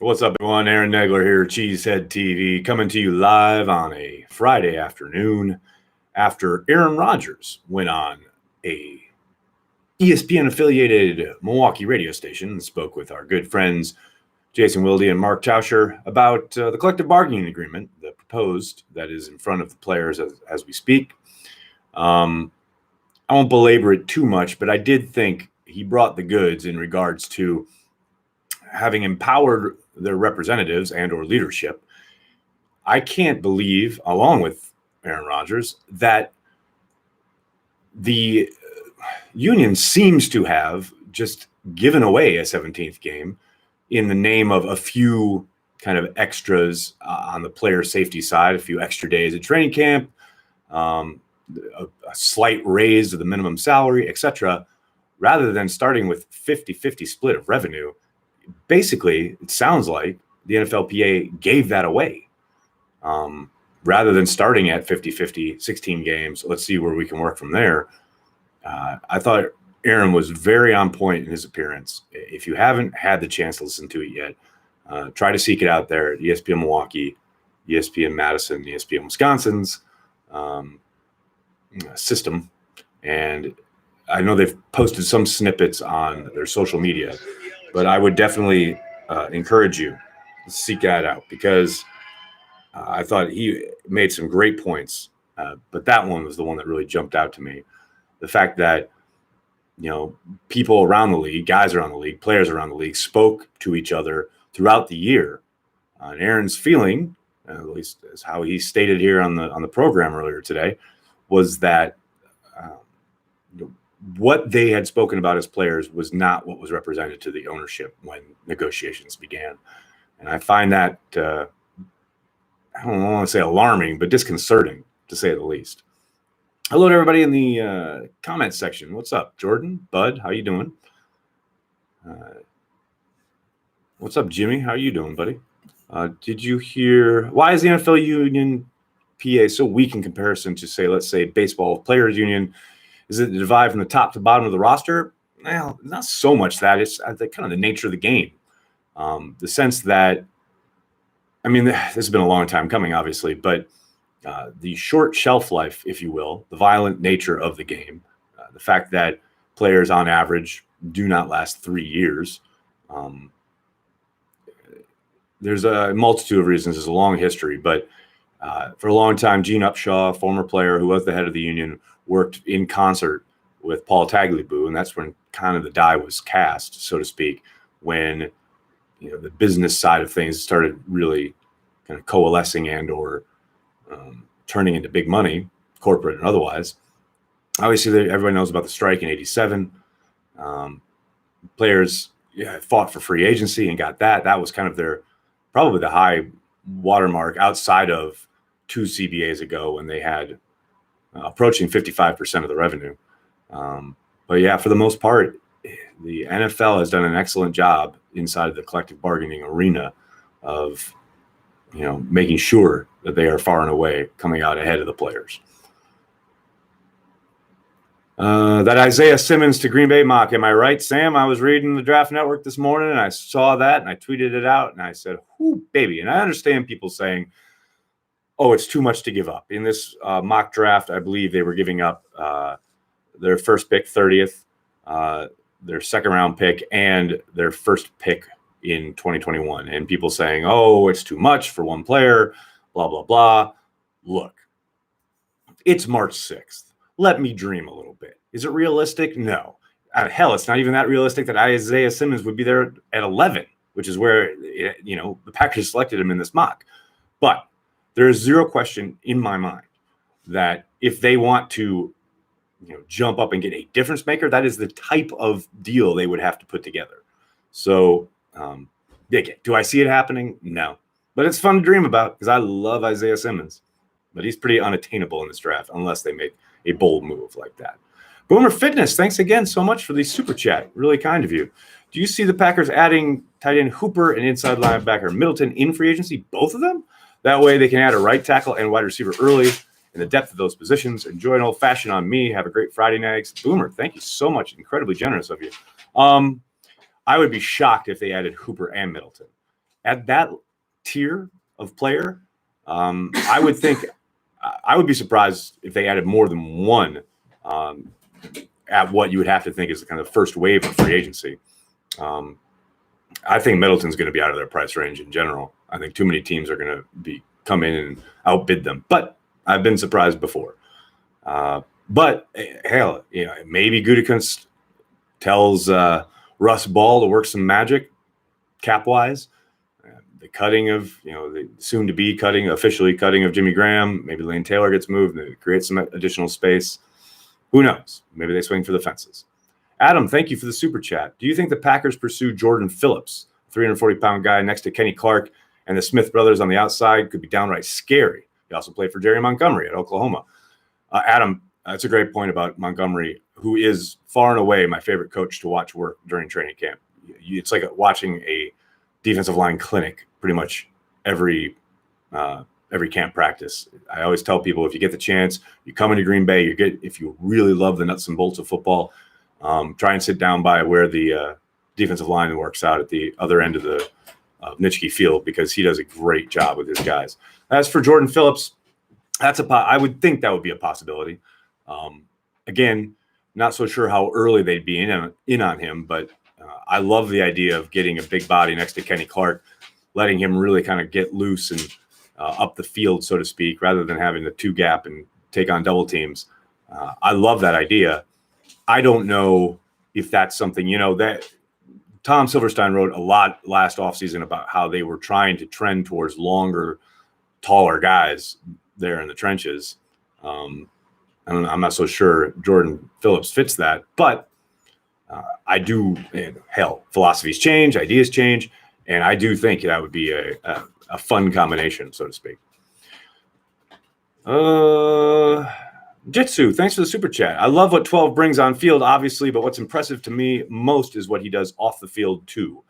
What's up, everyone? Aaron Negler here, Cheesehead TV, coming to you live on a Friday afternoon after Aaron Rodgers went on a ESPN-affiliated Milwaukee radio station and spoke with our good friends Jason Wilde and Mark Tauscher about the collective bargaining agreement, the proposed that is in front of the players as we speak. I won't belabor it too much, but I did think he brought the goods in regards to having empowered their representatives and or leadership. I can't believe, along with Aaron Rodgers, that the union seems to have just given away a 17th game in the name of a few kind of extras on the player safety side, a few extra days at training camp, a slight raise of the minimum salary, etc., rather than starting with 50-50 split of revenue. Basically, it sounds like the NFLPA gave that away. Rather than starting at 50-50, 16 games, let's see where we can work from there. I thought Aaron was very on point in his appearance. If you haven't had the chance to listen to it yet, try to seek it out there at ESPN Milwaukee, ESPN Madison, ESPN Wisconsin's system. And I know they've posted some snippets on their social media, but I would definitely encourage you to seek that out because I thought he made some great points. But that one was the one that really jumped out to me. The fact that, people around the league, guys around the league, players around the league spoke to each other throughout the year. And Aaron's feeling, at least as how he stated here on the program earlier today, was that what they had spoken about as players was not what was represented to the ownership when negotiations began. And I find that, I don't want to say alarming, but disconcerting, to say the least. Hello to everybody in the comments section. What's up, Jordan? Bud, how you doing? What's up, Jimmy? How you doing, buddy? Did you hear, why is the NFL union PA so weak in comparison to, say, let's say, baseball players union? Is it the divide from the top to bottom of the roster? Well, not so much that. It's kind of the nature of the game. The sense that, this has been a long time coming, obviously, but the short shelf life, if you will, the violent nature of the game, the fact that players on average do not last 3 years. There's a multitude of reasons. There's a long history, but for a long time, Gene Upshaw, former player who was the head of the union, worked in concert with Paul Tagliabue, and that's when kind of the die was cast, so to speak, when the business side of things started really kind of coalescing and or turning into big money, corporate and otherwise. Obviously, everybody knows about the strike in '87. Players fought for free agency and got that. That was kind of probably the high watermark outside of 2 CBAs ago when they had approaching 55% of the revenue. But yeah, for the most part, the NFL has done an excellent job inside the collective bargaining arena of, making sure that they are far and away coming out ahead of the players. That Isaiah Simmons to Green Bay mock. Am I right, Sam? I was reading the Draft Network this morning and I saw that and I tweeted it out and I said, whoo, baby. And I understand people saying, oh, it's too much to give up. In this mock draft, I believe they were giving up their first pick, 30th, their second round pick, and their first pick in 2021. And people saying, oh, it's too much for one player, blah, blah, blah. Look, it's March 6th. Let me dream a little bit. Is it realistic? No. Hell, it's not even that realistic that Isaiah Simmons would be there at 11, which is where, the Packers selected him in this mock. But there is zero question in my mind that if they want to, jump up and get a difference maker, that is the type of deal they would have to put together. So, do I see it happening? No. But it's fun to dream about because I love Isaiah Simmons. But he's pretty unattainable in this draft unless they make a bold move like that. Boomer Fitness, thanks again so much for the super chat. Really kind of you. Do you see the Packers adding tight end Hooper and inside linebacker Middleton in free agency, both of them? That way they can add a right tackle and wide receiver early in the depth of those positions. Enjoy an old-fashioned on me. Have a great Friday night. Boomer, thank you so much. Incredibly generous of you. I would be shocked if they added Hooper and Middleton. at that tier of player, I would think I would be surprised if they added more than one at what you would have to think is the kind of first wave of free agency. I think Middleton's going to be out of their price range in general. I think too many teams are going to come in and outbid them. But I've been surprised before. But hell, maybe Gutekunst tells Russ Ball to work some magic cap-wise. The cutting of, the soon-to-be officially cutting of Jimmy Graham. Maybe Lane Taylor gets moved and it creates some additional space. Who knows? Maybe they swing for the fences. Adam, thank you for the super chat. Do you think the Packers pursue Jordan Phillips, 340-pound guy next to Kenny Clark, and the Smith brothers on the outside could be downright scary? He also played for Jerry Montgomery at Oklahoma. Adam, that's a great point about Montgomery, who is far and away my favorite coach to watch work during training camp. It's like watching a defensive line clinic pretty much every camp practice. I always tell people, if you get the chance, you come into Green Bay, if you really love the nuts and bolts of football, try and sit down by where the defensive line works out at the other end of the Nitschke Field, because he does a great job with his guys. As for Jordan Phillips, I would think that would be a possibility. Again, not so sure how early they'd be in on him, but I love the idea of getting a big body next to Kenny Clark, letting him really kind of get loose and up the field, so to speak, rather than having the two gap and take on double teams. I love that idea. I don't know if that's something, that Tom Silverstein wrote a lot last offseason about how they were trying to trend towards longer, taller guys there in the trenches. I'm not so sure Jordan Phillips fits that, but I do. Philosophies change, ideas change, and I do think that would be a fun combination, so to speak. Jitsu, thanks for the super chat. I love what 12 brings on field, obviously, but what's impressive to me most is what he does off the field too.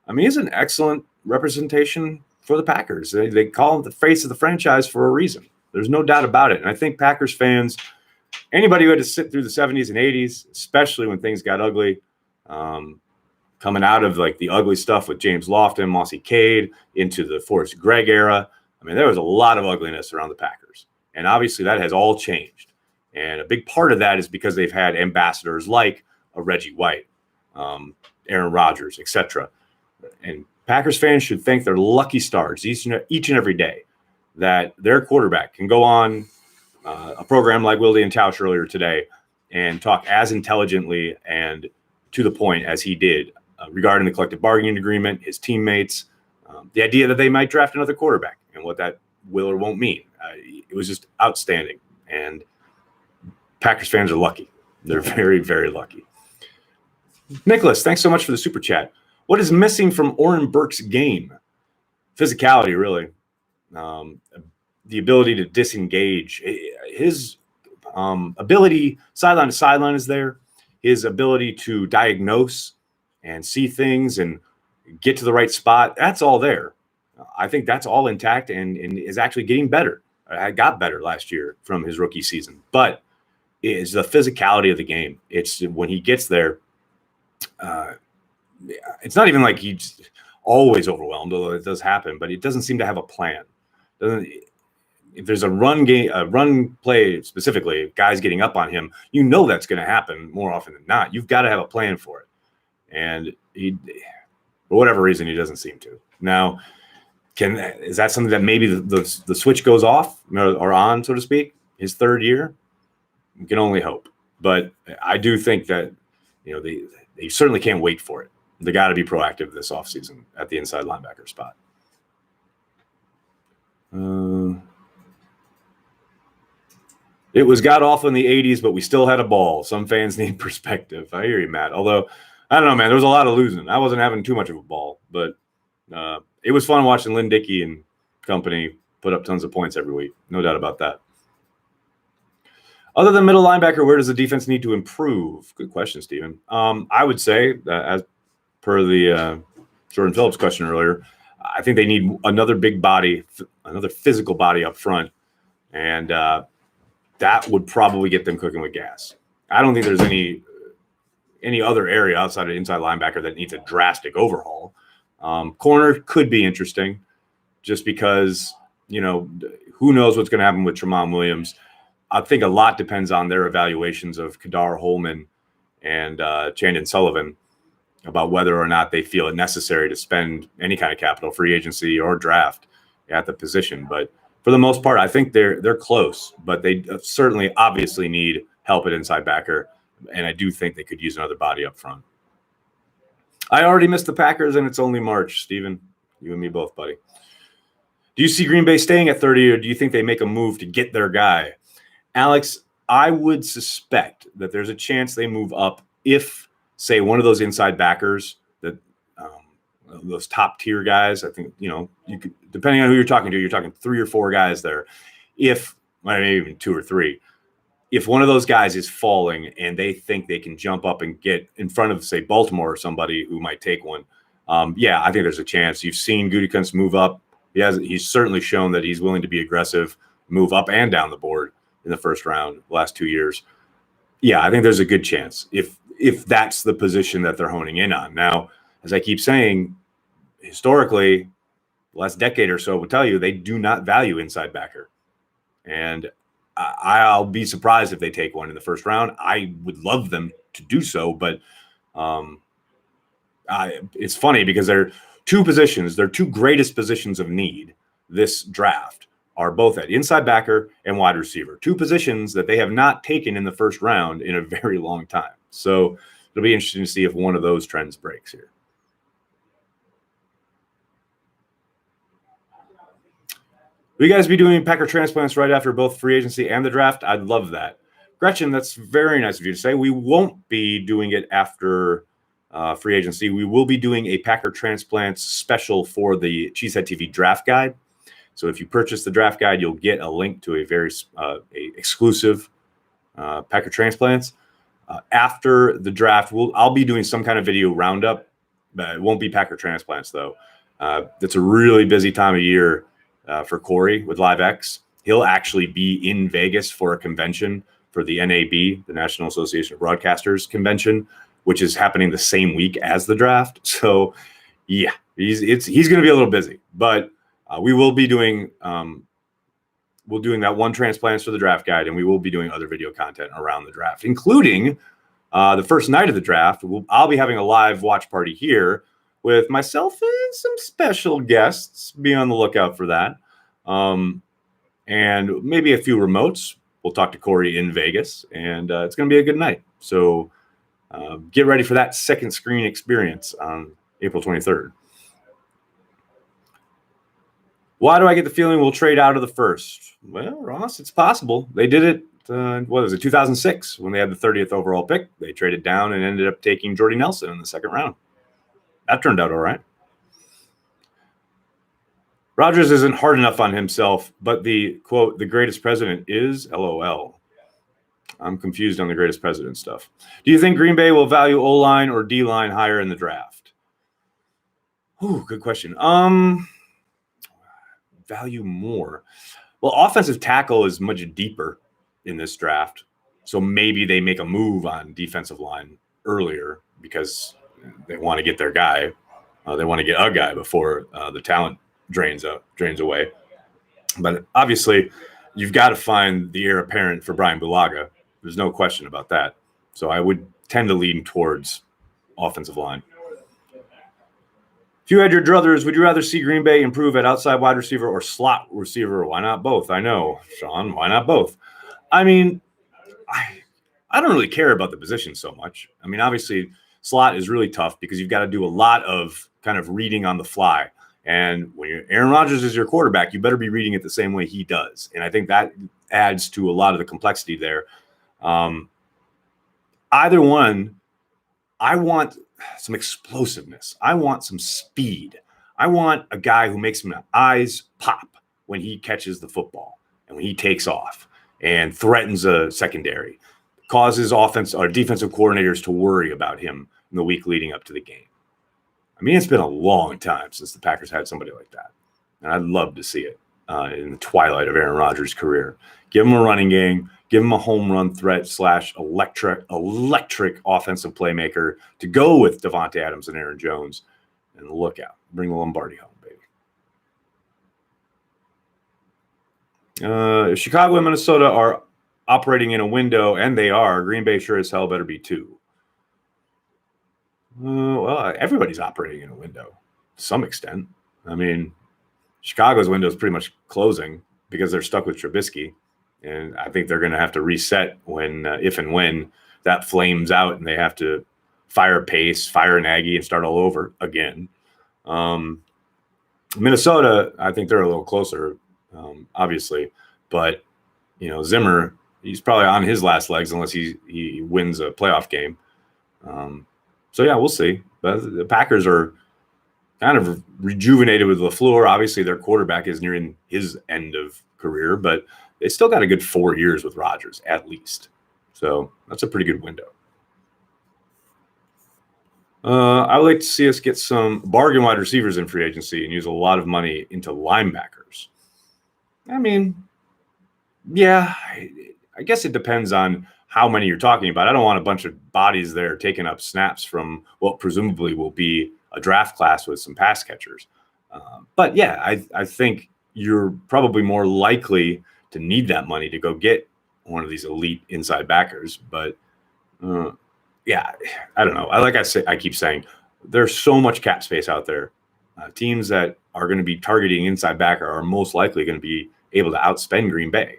I mean, he's an excellent representation for the Packers. They call him the face of the franchise for a reason. There's no doubt about it. And I think Packers fans, anybody who had to sit through the 70s and 80s, especially when things got ugly, coming out of like the ugly stuff with James Lofton, Mossy Cade, into the Forrest Gregg era, I mean, there was a lot of ugliness around the Packers. And obviously that has all changed. And a big part of that is because they've had ambassadors like a Reggie White, Aaron Rodgers, etc. And Packers fans should thank their lucky stars each and every day that their quarterback can go on a program like Wilde and Tausch earlier today and talk as intelligently and to the point as he did regarding the collective bargaining agreement, his teammates, the idea that they might draft another quarterback and what that will or won't mean. It was just outstanding. And Packers fans are lucky. They're very, very lucky. Nicholas, thanks so much for the super chat. What is missing from Oren Burke's game? Physicality, really. The ability to disengage. His ability sideline to sideline is there. His ability to diagnose and see things and get to the right spot, that's all there. I think that's all intact and is actually getting better. I got better last year from his rookie season. But it's the physicality of the game. It's when he gets there, it's not even like he's always overwhelmed, although it does happen, but it doesn't seem to have a plan. If there's a run play specifically, guys getting up on him, that's going to happen more often than not. You've got to have a plan for it. And he, for whatever reason, he doesn't seem to. Now, is that something that maybe the switch goes off or on, so to speak, his third year? You can only hope. But I do think that, they certainly can't wait for it. They got to be proactive this offseason at the inside linebacker spot. It was god awful in the 80s, but we still had a ball. Some fans need perspective. I hear you, Matt. Although, I don't know, man, there was a lot of losing. I wasn't having too much of a ball, but it was fun watching Lynn Dickey and company put up tons of points every week. No doubt about that. Other than middle linebacker, where does the defense need to improve? Good question, Stephen. I would say, as per the Jordan Phillips question earlier, I think they need another big body, another physical body up front, and that would probably get them cooking with gas. I don't think there's any other area outside of inside linebacker that needs a drastic overhaul. Corner could be interesting just because, who knows what's going to happen with Tramon Williams. I think a lot depends on their evaluations of Kadar Holman and Chandon Sullivan about whether or not they feel it necessary to spend any kind of capital, free agency or draft at the position. But for the most part, I think they're close, but they certainly obviously need help at inside backer. And I do think they could use another body up front. I already missed the Packers, and it's only March, Steven. You and me both, buddy. Do you see Green Bay staying at 30, or do you think they make a move to get their guy? Alex, I would suspect that there's a chance they move up if, say, one of those inside backers, that those top tier guys, I think, you could, depending on who you're talking to, you're talking 3 or 4 guys there. If, maybe even 2 or 3, if one of those guys is falling and they think they can jump up and get in front of, say, Baltimore or somebody who might take one, I think there's a chance. You've seen Gutekunst move up. He's certainly shown that he's willing to be aggressive, move up and down the board in the first round the last 2 years. I think there's a good chance if that's the position that they're honing in on. Now, as I keep saying, historically, the last decade or so would tell you they do not value inside backer. And I'll be surprised if they take one in the first round. I would love them to do so, but it's funny because they're two positions, their 2 greatest positions of need this draft are both at inside backer and wide receiver, 2 positions that they have not taken in the first round in a very long time. So it'll be interesting to see if one of those trends breaks here. Will you guys be doing Packer transplants right after both free agency and the draft? I'd love that. Gretchen, that's very nice of you to say. We won't be doing it after free agency. We will be doing a Packer transplants special for the Cheesehead TV draft guide. So if you purchase the draft guide, you'll get a link to a very exclusive Packer transplants. After the draft, I'll be doing some kind of video roundup, but it won't be Packer transplants though. It's a really busy time of year for Corey with LiveX. He'll actually be in Vegas for a convention for the NAB, the National Association of Broadcasters convention, which is happening the same week as the draft. So he's going to be a little busy, but we will be doing that one transplants for the draft guide, and we will be doing other video content around the draft, including the first night of the draft. I'll be having a live watch party here with myself and some special guests. Be on the lookout for that. And maybe a few remotes. We'll talk to Corey in Vegas, and it's going to be a good night. So get ready for that second screen experience on April 23rd. Why do I get the feeling we'll trade out of the first? Well, Ross, it's possible. They did it, 2006 when they had the 30th overall pick. They traded down and ended up taking Jordy Nelson in the second round. That turned out all right. Rodgers isn't hard enough on himself, but the, quote, the greatest president is LOL. I'm confused on the greatest president stuff. Do you think Green Bay will value O-line or D-line higher in the draft? Ooh, good question. Value more. Well, offensive tackle is much deeper in this draft. So maybe they make a move on defensive line earlier because they want to get their guy. They want to get a guy before the talent drains away. But obviously, you've got to find the heir apparent for Brian Bulaga. There's no question about that. So I would tend to lean towards offensive line. If you had your druthers, would you rather see Green Bay improve at outside wide receiver or slot receiver? Why not both? I know, Sean, why not both? I mean, I don't really care about the position so much. I mean, obviously, slot is really tough because you've got to do a lot of kind of reading on the fly. And when Aaron Rodgers is your quarterback, you better be reading it the same way he does. And I think that adds to a lot of the complexity there. Either one, I want some explosiveness. I want some speed. I want a guy who makes my eyes pop when he catches the football and when he takes off and threatens a secondary, causes offense or defensive coordinators to worry about him in the week leading up to the game. I mean, it's been a long time since the Packers had somebody like that. And I'd love to see it in the twilight of Aaron Rodgers' career. Give him a running game. Give him a home run threat / electric offensive playmaker to go with Devontae Adams and Aaron Jones. and look out. Bring the Lombardi home, baby. If Chicago and Minnesota are operating in a window, and they are, Green Bay sure as hell better be too. Well, everybody's operating in a window to some extent. I mean, Chicago's window is pretty much closing because they're stuck with Trubisky. And I think they're going to have to reset when, if and when that flames out and they have to fire Pace, fire Nagy, and start all over again. Minnesota, I think they're a little closer, obviously. But, Zimmer, he's probably on his last legs unless he wins a playoff game. So, yeah, we'll see. But the Packers are kind of rejuvenated with LaFleur. Obviously, their quarterback is nearing his end of career, but they still got a good 4 years with Rodgers, at least. So that's a pretty good window. I would like to see us get some bargain wide receivers in free agency and use a lot of money into linebackers. I mean, yeah, I guess it depends on how many you're talking about. I don't want a bunch of bodies there taking up snaps from what presumably will be a draft class with some pass catchers. But yeah, I think you're probably more likely to need that money to go get one of these elite inside backers. But yeah, I don't know. I keep saying there's so much cap space out there. Teams that are going to be targeting inside backer are most likely going to be able to outspend Green Bay.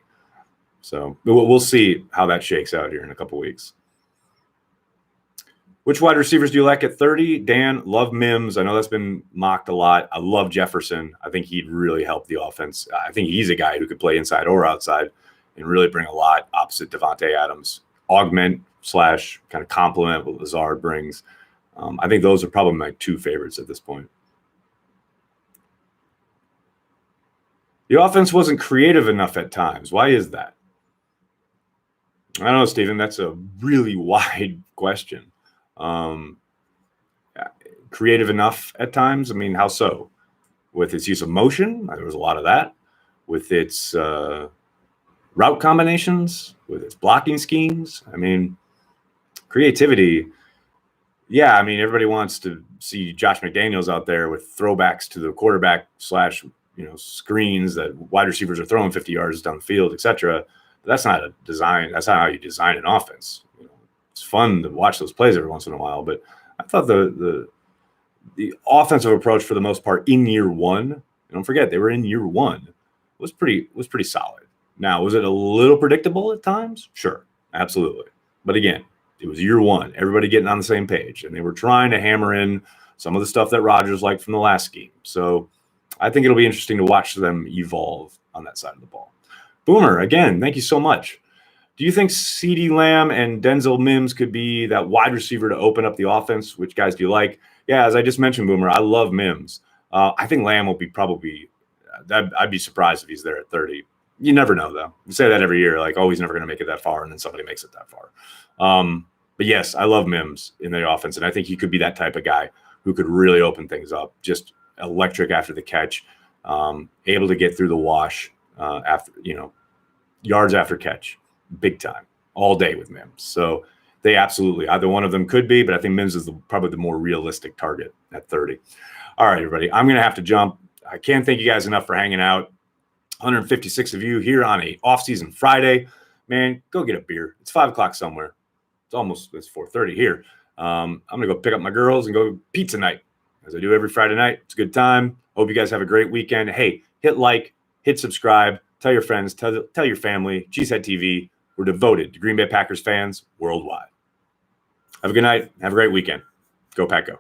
So we'll see how that shakes out here in a couple weeks. Which wide receivers do you like at 30? Dan, love Mims. I know that's been mocked a lot. I love Jefferson. I think he'd really help the offense. I think he's a guy who could play inside or outside and really bring a lot opposite Devontae Adams. Augment / kind of complement what Lazard brings. I think those are probably my two favorites at this point. The offense wasn't creative enough at times. Why is that? I don't know, Stephen. That's a really wide question. Creative enough at times? I mean, how so? With its use of motion, there was a lot of that. With its route combinations, with its blocking schemes. I mean, creativity. Yeah, I mean, everybody wants to see Josh McDaniels out there with throwbacks to the quarterback / screens that wide receivers are throwing 50 yards down the field, etc. But that's not a design. That's not how you design an offense. It's fun to watch those plays every once in a while, but I thought the offensive approach for the most part in year one, don't forget they were in year one, was pretty solid. Now, was it a little predictable at times? Sure, absolutely. But again, it was year one, everybody getting on the same page, and they were trying to hammer in some of the stuff that Rodgers liked from the last scheme. So I think it'll be interesting to watch them evolve on that side of the ball. Boomer, again, thank you so much. Do you think CeeDee Lamb and Denzel Mims could be that wide receiver to open up the offense? Which guys do you like? Yeah, as I just mentioned, Boomer, I love Mims. I think Lamb will be probably I'd be surprised if he's there at 30. You never know, though. You say that every year, like, oh, he's never going to make it that far, and then somebody makes it that far. But yes, I love Mims in the offense, and I think he could be that type of guy who could really open things up. Just electric after the catch, able to get through the wash after yards after catch. Big time, all day with Mims. So they absolutely, either one of them could be, but I think Mims is probably the more realistic target at 30. All right, everybody, I'm going to have to jump. I can't thank you guys enough for hanging out. 156 of you here on a off-season Friday. Man, go get a beer. It's 5 o'clock somewhere. It's 4:30 here. I'm going to go pick up my girls and go pizza night, as I do every Friday night. It's a good time. Hope you guys have a great weekend. Hey, hit like, hit subscribe, tell your friends, tell your family. Cheesehead TV. We're devoted to Green Bay Packers fans worldwide. Have a good night. Have a great weekend. Go Pack Go.